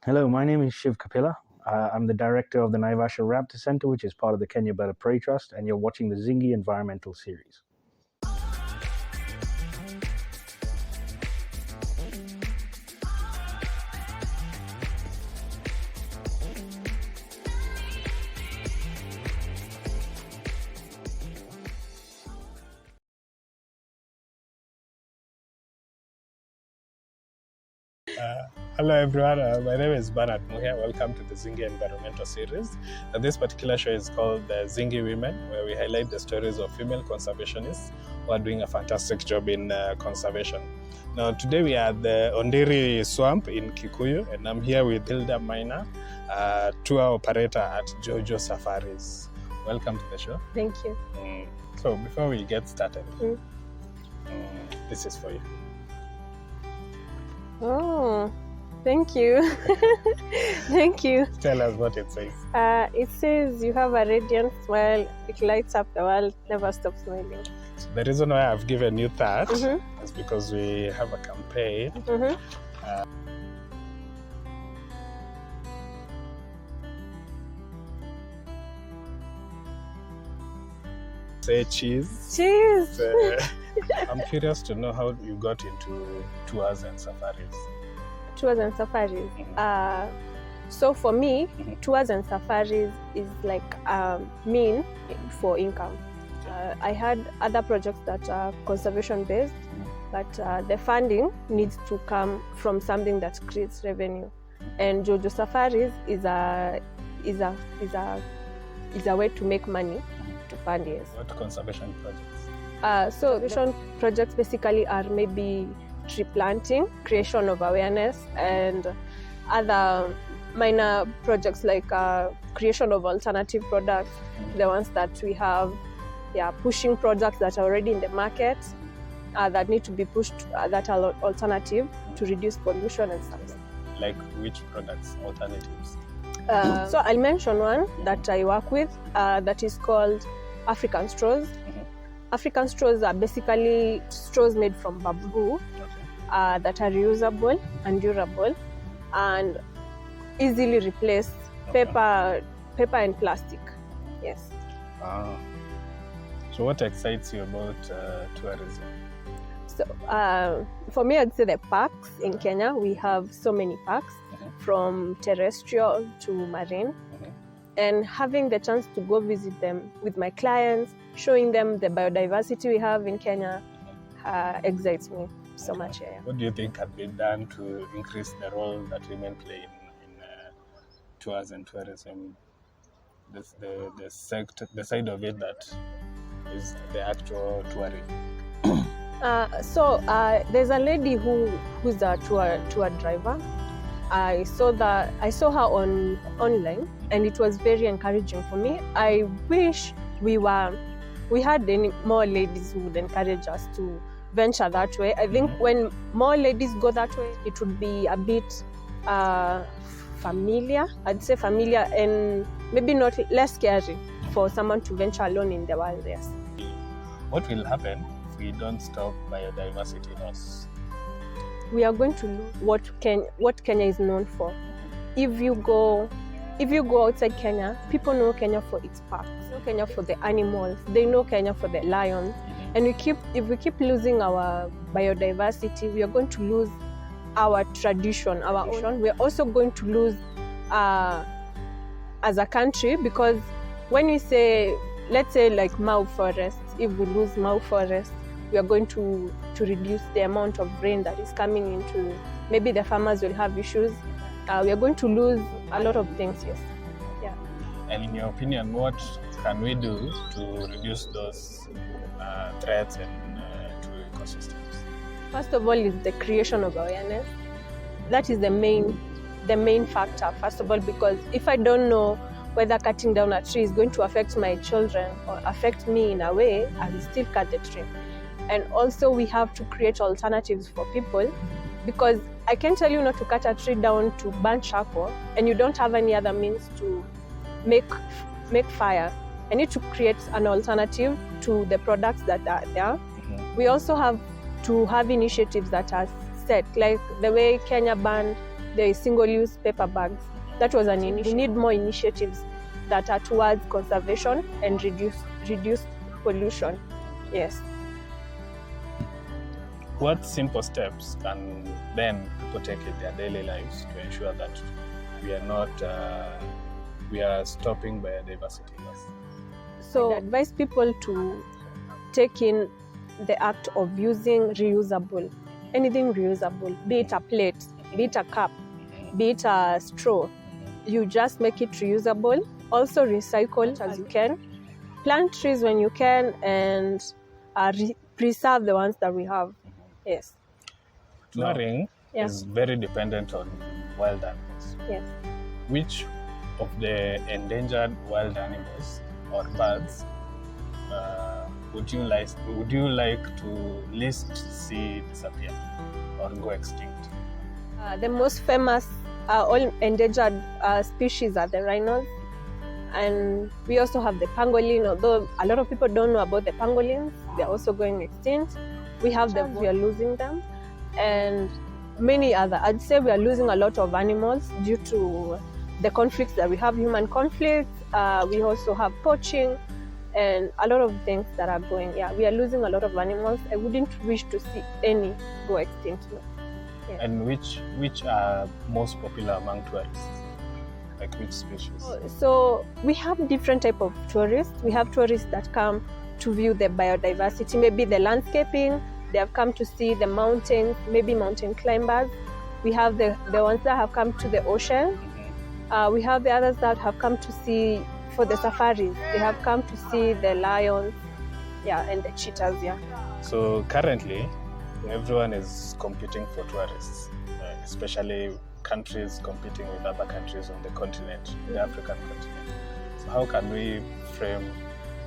Hello, my name is Shiv Kapila. I'm the director of the Naivasha Raptor Center, which is part of the Kenya Bird of Prey Trust, and you're watching the Zingi Environmental Series. Hello everyone, my name is Bernard Muhia. Welcome to the Zingi Environmental Series. This particular show is called the Zingi Women, where we highlight the stories of female conservationists who are doing a fantastic job in conservation. Now today we are at the Ondiri Swamp in Kikuyu, and I'm here with Hilda Maina, tour operator at Joujo Safaris. Welcome to the show. Thank you. So before we get started, this is for you. Oh, thank you. Thank you. Tell us what it says. It says you have a radiant smile, it lights up the world, never stop smiling. So the reason why I've given you that is because we have a campaign. Say cheese. Cheese! I'm curious to know how you got into tours and safaris. Tours and safaris. So for me, tours and safaris is like a mean for income. I had other projects that are conservation based, but the funding needs to come from something that creates revenue. And Joujo Safaris is a way to make money to fund it. What conservation projects? So conservation projects basically are maybe tree planting, creation of awareness, and other minor projects like creation of alternative products, the ones that we have, pushing products that are already in the market that need to be pushed that are alternative to reduce pollution and stuff. Like which products, alternatives? So I'll mention one that I work with that is called African straws. African straws are basically straws made from bamboo that are reusable and durable and easily replace paper and plastic. Yes. So what excites you about tourism? So for me, I'd say the parks in Kenya. We have so many parks from terrestrial to marine. And having the chance to go visit them with my clients, showing them the biodiversity we have in Kenya excites me so much. What do you think can be done to increase the role that women play in tours and tourism? The side of it that is the actual touring. So there's a lady who's a tour driver. I saw her online, and it was very encouraging for me. I wish we had any more ladies who would encourage us to venture that way. I think when more ladies go that way, it would be a bit familiar. I'd say familiar, and maybe not less scary for someone to venture alone in the wild. Yes. What will happen if we don't stop biodiversity loss? We are going to lose what Kenya is known for. If you go outside Kenya, people know Kenya for its parks, they know Kenya for the animals, they know Kenya for the lions. And if we keep losing our biodiversity, we are going to lose our tradition, our own. We are also going to lose as a country, because when we say, let's say like Mau Forest, if we lose Mau Forest, we are going to reduce the amount of rain that is coming into. Maybe the farmers will have issues. We are going to lose a lot of things. Yes. Yeah. And in your opinion, what can we do to reduce those threats and to ecosystems? First of all, is the creation of awareness. That is the main factor. First of all, because if I don't know whether cutting down a tree is going to affect my children or affect me in a way, I will still cut the tree. And also we have to create alternatives for people, because I can tell you not to cut a tree down to burn charcoal and you don't have any other means to make fire. I need to create an alternative to the products that are there. We also have to have initiatives that are set, like the way Kenya banned the single-use paper bags. That was an initiative. We need more initiatives that are towards conservation and reduce pollution. Yes. What simple steps can then people take in their daily lives to ensure that we are stopping biodiversity loss? So I advise people to take in the act of using reusable, anything reusable, be it a plate, be it a cup, be it a straw. You just make it reusable. Also recycle as you can. Plant trees when you can, and preserve the ones that we have. Yes. Touring is very dependent on wild animals. Yes. Which of the endangered wild animals or birds would you like to least see disappear or go extinct? The most famous all endangered species are the rhinos, and we also have the pangolin. Although a lot of people don't know about the pangolins, they're also going extinct. We have them, we are losing them, and many other. I'd say we are losing a lot of animals due to the conflicts that we have, human conflicts. We also have poaching and a lot of things that are going. Yeah, we are losing a lot of animals. I wouldn't wish to see any go extinct. Yeah. And which are most popular among tourists? Like which species? So we have different type of tourists. We have tourists that come to view the biodiversity, maybe the landscaping. They have come to see the mountains, maybe mountain climbers. We have the ones that have come to the ocean. We have the others that have come to see for the safaris. They have come to see the lions, and the cheetahs, So currently, everyone is competing for tourists, especially countries competing with other countries on the continent, the African continent. So how can we frame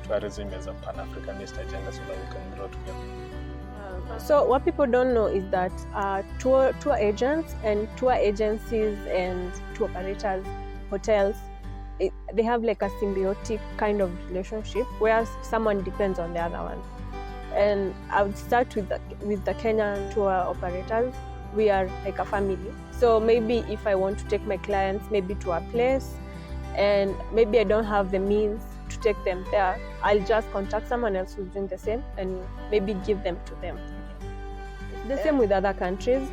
tourism as a Pan-Africanist agenda so that we can grow together? So what people don't know is that tour agents and tour agencies and tour operators, hotels, they have like a symbiotic kind of relationship where someone depends on the other one. And I would start with the Kenyan tour operators. We are like a family. So maybe if I want to take my clients maybe to a place and maybe I don't have the means to take them there, I'll just contact someone else who's doing the same and maybe give them to them. The same with other countries.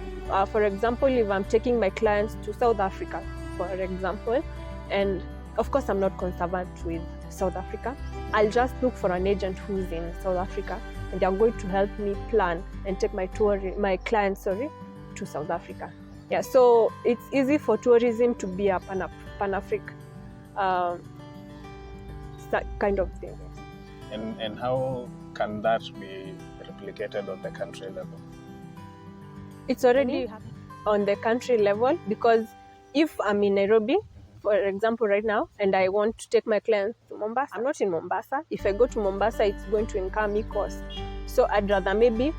For example, if I'm taking my clients to South Africa, for example, and of course I'm not concerned with South Africa, I'll just look for an agent who's in South Africa and they're going to help me plan and take my clients to South Africa. Yeah, so it's easy for tourism to be a Pan-African kind of thing. And how can that be replicated on the country level? It's already on the country level, because if I'm in Nairobi, for example, right now, and I want to take my clients to Mombasa, I'm not in Mombasa. If I go to Mombasa, it's going to incur me cost. So I'd rather maybe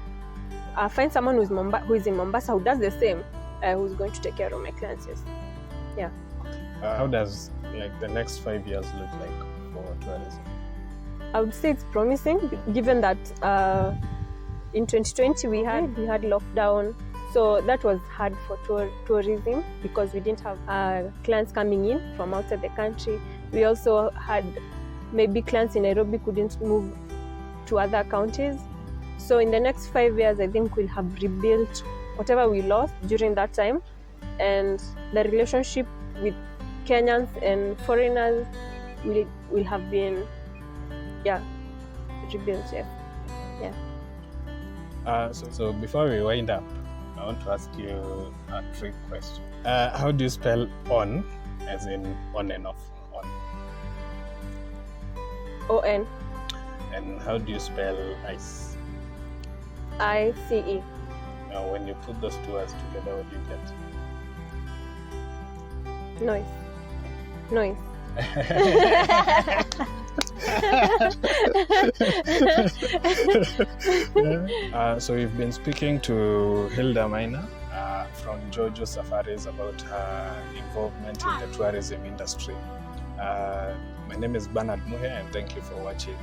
find someone who is in Mombasa who does the same, who's going to take care of my clients. Yes. Yeah. How does the next 5 years look like for tourism? I would say it's promising, given that in 2020 we had lockdown. So that was hard for tourism because we didn't have clients coming in from outside the country. We also had maybe clients in Nairobi couldn't move to other counties. So in the next 5 years, I think we'll have rebuilt whatever we lost during that time, and the relationship with Kenyans and foreigners will have been, rebuilt. So before we wind up, I want to ask you a trick question. How do you spell on, as in on and off? On. O-N. And how do you spell ice? I-C-E. Now, when you put those two words together, what do you get? Noise. So we've been speaking to Hilda Maina from Joujo Safaris about her involvement in the tourism industry. My name is Bernard Muhe, and thank you for watching.